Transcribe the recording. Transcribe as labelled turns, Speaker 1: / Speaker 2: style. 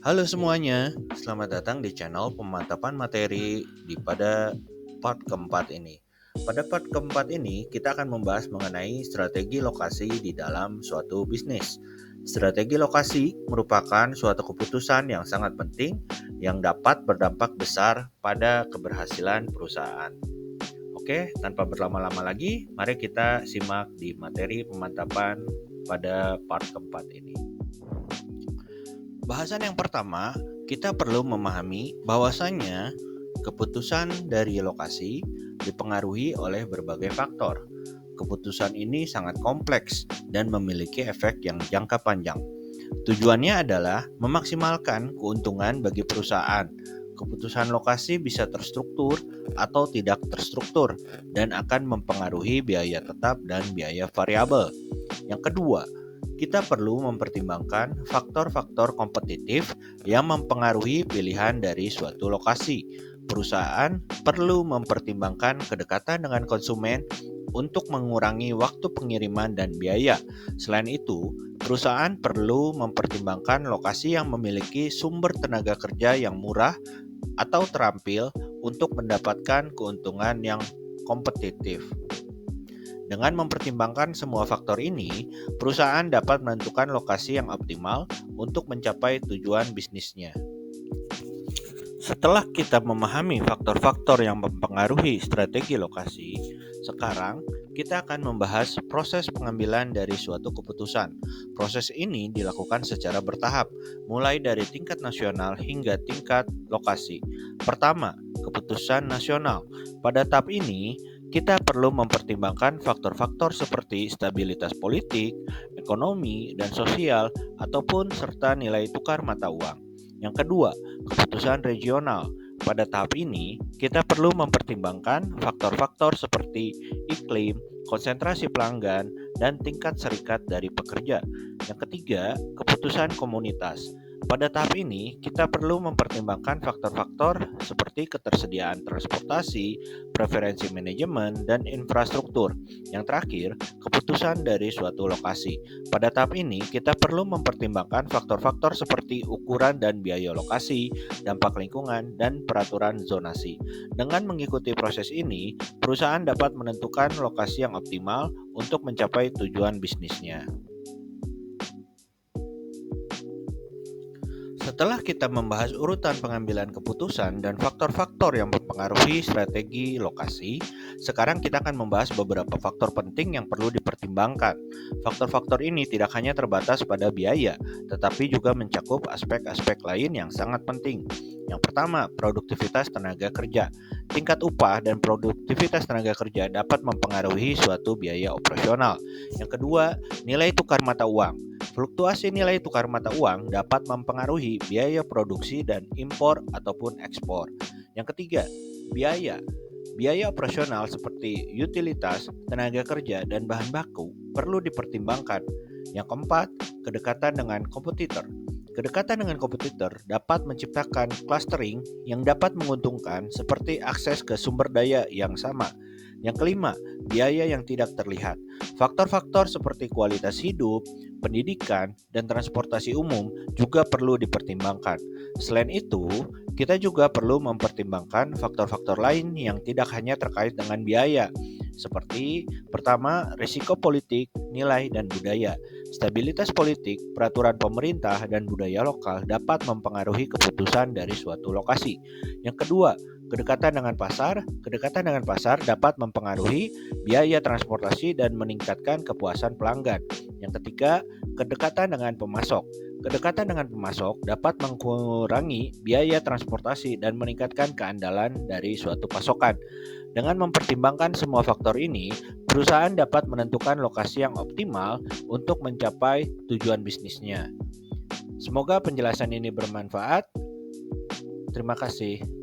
Speaker 1: Halo semuanya, selamat datang di channel pemantapan materi pada part keempat ini. Pada part keempat ini, kita akan membahas mengenai strategi lokasi di dalam suatu bisnis. Strategi lokasi merupakan suatu keputusan yang sangat penting yang dapat berdampak besar pada keberhasilan perusahaan. Oke, tanpa berlama-lama lagi, mari kita simak di materi pemantapan pada part keempat ini. Bahasan yang pertama, kita perlu memahami bahwasannya keputusan dari lokasi dipengaruhi oleh berbagai faktor. Keputusan ini sangat kompleks dan memiliki efek yang jangka panjang. Tujuannya adalah memaksimalkan keuntungan bagi perusahaan. Keputusan lokasi bisa terstruktur atau tidak terstruktur dan akan mempengaruhi biaya tetap dan biaya variabel. Yang kedua, kita perlu mempertimbangkan faktor-faktor kompetitif yang mempengaruhi pilihan dari suatu lokasi. Perusahaan perlu mempertimbangkan kedekatan dengan konsumen untuk mengurangi waktu pengiriman dan biaya. Selain itu, perusahaan perlu mempertimbangkan lokasi yang memiliki sumber tenaga kerja yang murah atau terampil untuk mendapatkan keuntungan yang kompetitif. Dengan mempertimbangkan semua faktor ini, perusahaan dapat menentukan lokasi yang optimal untuk mencapai tujuan bisnisnya. Setelah kita memahami faktor-faktor yang mempengaruhi strategi lokasi, sekarang kita akan membahas proses pengambilan dari suatu keputusan. Proses ini dilakukan secara bertahap, mulai dari tingkat nasional hingga tingkat lokasi. Pertama, keputusan nasional. Pada tahap ini, kita perlu mempertimbangkan faktor-faktor seperti stabilitas politik, ekonomi, dan sosial, ataupun serta nilai tukar mata uang. Yang kedua, keputusan regional. Pada tahap ini, kita perlu mempertimbangkan faktor-faktor seperti iklim, konsentrasi pelanggan, dan tingkat serikat dari pekerja. Yang ketiga, keputusan komunitas. Pada tahap ini, kita perlu mempertimbangkan faktor-faktor seperti ketersediaan transportasi, preferensi manajemen, dan infrastruktur. Yang terakhir, keputusan dari suatu lokasi. Pada tahap ini, kita perlu mempertimbangkan faktor-faktor seperti ukuran dan biaya lokasi, dampak lingkungan, dan peraturan zonasi. Dengan mengikuti proses ini, perusahaan dapat menentukan lokasi yang optimal untuk mencapai tujuan bisnisnya. Setelah kita membahas urutan pengambilan keputusan dan faktor-faktor yang mempengaruhi strategi lokasi, sekarang kita akan membahas beberapa faktor penting yang perlu dipertimbangkan. Faktor-faktor ini tidak hanya terbatas pada biaya, tetapi juga mencakup aspek-aspek lain yang sangat penting. Yang pertama, produktivitas tenaga kerja. Tingkat upah dan produktivitas tenaga kerja dapat mempengaruhi suatu biaya operasional. Yang kedua, nilai tukar mata uang. Fluktuasi nilai tukar mata uang dapat mempengaruhi biaya produksi dan impor ataupun ekspor. Yang ketiga, biaya. Biaya operasional seperti utilitas, tenaga kerja, dan bahan baku perlu dipertimbangkan. Yang keempat, kedekatan dengan kompetitor. Kedekatan dengan kompetitor dapat menciptakan clustering yang dapat menguntungkan seperti akses ke sumber daya yang sama. Yang kelima, biaya yang tidak terlihat. Faktor-faktor seperti kualitas hidup, pendidikan, dan transportasi umum juga perlu dipertimbangkan. Selain itu, kita juga perlu mempertimbangkan faktor-faktor lain yang tidak hanya terkait dengan biaya, seperti pertama, risiko politik, nilai, dan budaya. Stabilitas politik, peraturan pemerintah, dan budaya lokal dapat mempengaruhi keputusan dari suatu lokasi. Yang kedua, kedekatan dengan pasar. Kedekatan dengan pasar dapat mempengaruhi biaya transportasi dan meningkatkan kepuasan pelanggan. Yang ketiga, kedekatan dengan pemasok. Kedekatan dengan pemasok dapat mengurangi biaya transportasi dan meningkatkan keandalan dari suatu pasokan. Dengan mempertimbangkan semua faktor ini, perusahaan dapat menentukan lokasi yang optimal untuk mencapai tujuan bisnisnya. Semoga penjelasan ini bermanfaat. Terima kasih.